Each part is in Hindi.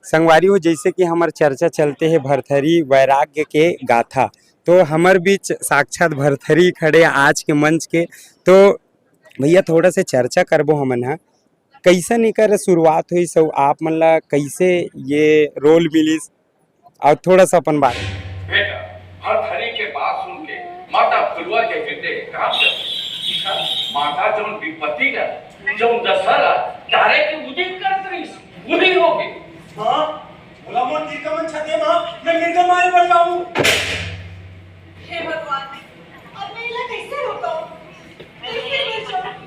संगवारी हो जैसे कि हमार चर्चा चलते हैं भरथरी वैराग्य के गाथा, तो हमार बीच साक्षात भरथरी खड़े आज के मंच के। तो भैया थोड़ा से चर्चा करबो हमन हा कैसन एकर शुरुआत हुई सब आप मन ला कैसे ये रोल मिलिस और थोड़ा सा अपन बात। बेटा भरथरी के बात सुन के माता फुलवा के हृदय कांप गया। माता जौन विपत्ति का जौन दशहरा तारे के उदित करत रही उदी हो गई। हाँ बोला मोर निर्गमन छते मां मैं निर्गम मारे पड़ जाऊं। हे भगवान अब मैं इला कैसे रोकाऊं कैसे बचाऊं।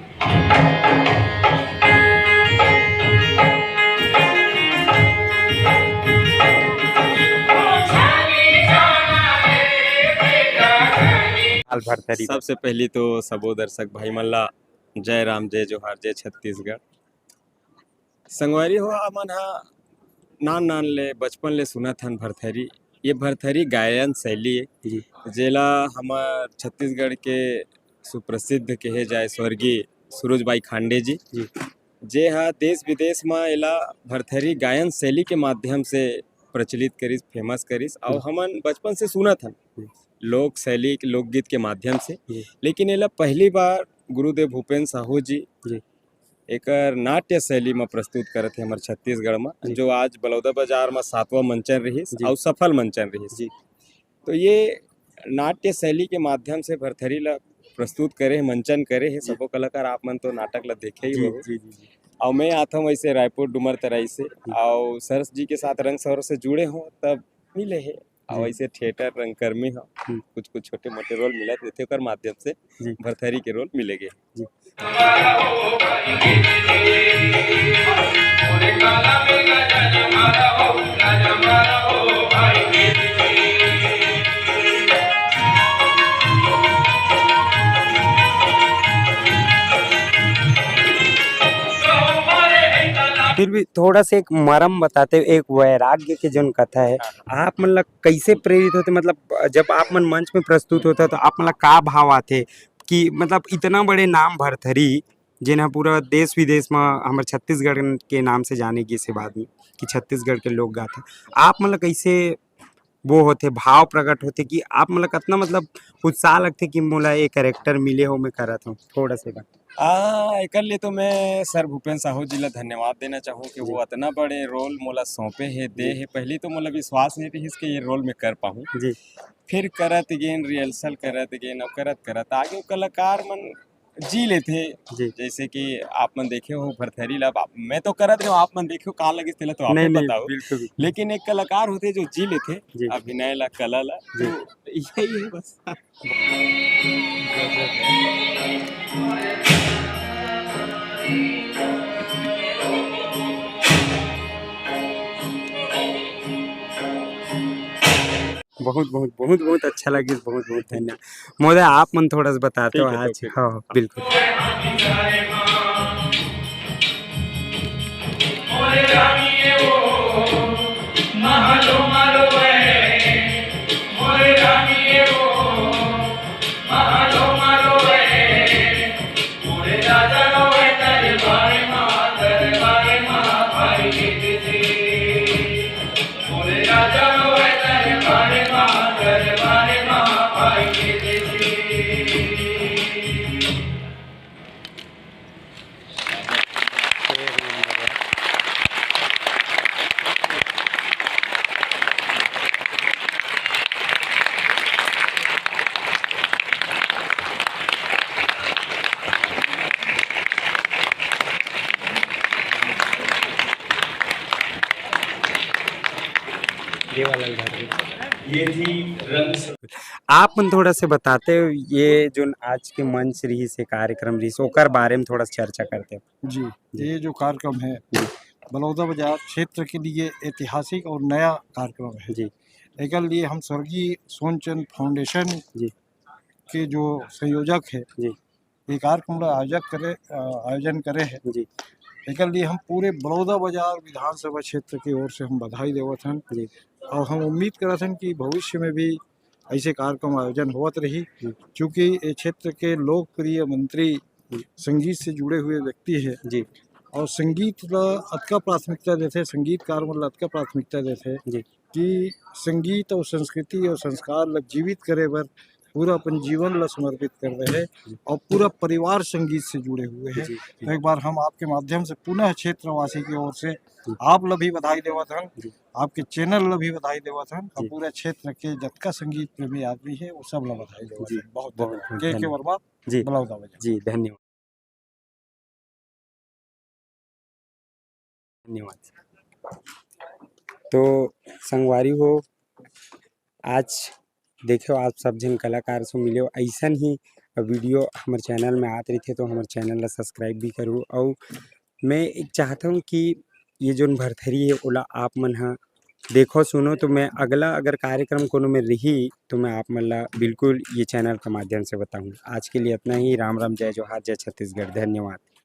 भरथरी सबसे पहली तो सबो दर्शक भाई मल्ला जय राम जय जोहार जय छत्तीसगढ़। संगवारी हो हमन हा नान नान ले बचपन ले सुनत हन भरथरी। ये भरथरी गायन शैली है जेला हमार छत्तीसगढ़ के सुप्रसिद्ध कहे जाए स्वर्गीय सूरजबाई खांडे जी जे हा देश विदेश में एला भरथरी गायन शैली के माध्यम से प्रचलित करिस फेमस करिस और हमन बचपन से सुनत हन लोक शैली लोकगीत के माध्यम से। लेकिन एला पहली बार गुरुदेव भूपेन साहू जी एकर नाट्य शैली में प्रस्तुत करत है हमारे छत्तीसगढ़ में, जो आज बलौदा बाजार में 7वां मंचन रहिस और सफल मंचन रहिस। तो ये नाट्य शैली के माध्यम से भरथरी ला प्रस्तुत करे है मंचन करे है सबो कलाकार। आप मन तो नाटक ला देखे ही हो। और मैं आता हूँ वैसे रायपुर डुमर तराई से और सरस जी के साथ रंग सौर से जुड़े हो तब मिले है और ऐसे थिएटर रंगकर्मी हो कुछ कुछ छोटे मोटे रोल मिला देते कर माध्यम से भरथरी के रोल मिलेगे। फिर भी थोड़ा से एक मरम बताते एक वैराग्य के जो कथा है आप मतलब कैसे प्रेरित होते, मतलब जब आप मन मंच में प्रस्तुत होता तो आप मतलब का भाव आते कि मतलब इतना बड़े नाम भरथरी जिन्हें पूरा देश विदेश में हमारे छत्तीसगढ़ के नाम से जाने की से बाद में कि छत्तीसगढ़ के लोक गाथा आप मतलब कैसे वो होते भाव प्रकट होते कि आप मतलब कितना मतलब उत्साह लगते कि मोला ये कैरेक्टर मिले हो मैं करत हूँ थोड़ा से एक लिए तो मैं सर भूपेन साहू जी ला धन्यवाद देना चाहूँ कि वो इतना बड़े रोल मोला सौंपे है दे है। पहली तो मोला विश्वास नहीं रही कि ये रोल में कर पाऊँ जी। फिर करत गेन रिहर्सल करत गेन और करत करत आगे कलाकार मन जी लेते जैसे कि आप मन देखे हो भरथरी ला मैं तो करत रहे आप मन देखे हो कहाँ लगे तो आप बताओ। लेकिन एक कलाकार होते जो जी लेते अभिनय ला कला ला तो यही है बस। बहुत बहुत बहुत बहुत अच्छा लगे बहुत बहुत धन्यवाद महोदय। आप मन थोड़ा सा बताते हो आज। हाँ बिल्कुल ये थी रंग। आप मन थोड़ा से बताते हो ये जो आज के मंच रही से कार्यक्रम रही ओकर बारे में थोड़ा चर्चा करते हो। जी ये जो कार्यक्रम है बलौदा बाजार क्षेत्र के लिए ऐतिहासिक और नया कार्यक्रम है जी। एक लिए हम स्वर्गीय सोनचंद फाउंडेशन जी के जो संयोजक है जी ये कार्यक्रम का आयोजन करे है जी। एक लिए हम पूरे बलौदा बाजार विधानसभा क्षेत्र की ओर से हम बधाई देवत हन जी और हम उम्मीद करत हन कि भविष्य में भी ऐसे कार्यक्रम आयोजन होत रही क्योंकि ये क्षेत्र के लोकप्रिय मंत्री संगीत से जुड़े हुए व्यक्ति है जी और संगीत ला अतका प्राथमिकता देते, संगीतकार मन ला अतका प्राथमिकता देते जी कि संगीत और संस्कृति और संस्कार ला जीवित करे बर पूरा अपन जीवन ला समर्पित कर रहे हैं और पूरा परिवार संगीत से जुड़े हुए हैं। जी तो एक बार हम आपके माध्यम से पुनः क्षेत्रवासी की ओर से आप ला भी बधाई देवत हन, जी आपके चैनल ला भी बधाई देवत हन और जी। पूरे क्षेत्र के जतका संगीत प्रेमी आदमी है वो सब ला बधाई देवत जी, हन। बहुत बहुत धन्यवाद। बहुत के धन्यवाद। वर्मा, जी बलौदा बाजार। जी धन्यवाद धन्यवाद। तो संगवारी हो, आज देखो आप सब जन कलाकार से मिले ऐसन ही वीडियो हमारे चैनल में आते रही तो हमारे चैनल ला सब्सक्राइब भी करूँ। और मैं एक चाहता हूँ कि ये जो भरथरी है ओला आप मन हा देखो सुनो, तो मैं अगला अगर कार्यक्रम कोनो में रही तो मैं आप मन ला बिल्कुल ये चैनल के माध्यम से बताऊँ। आज के लिए इतना ही। राम राम, जय जोहार, जय छत्तीसगढ़, धन्यवाद।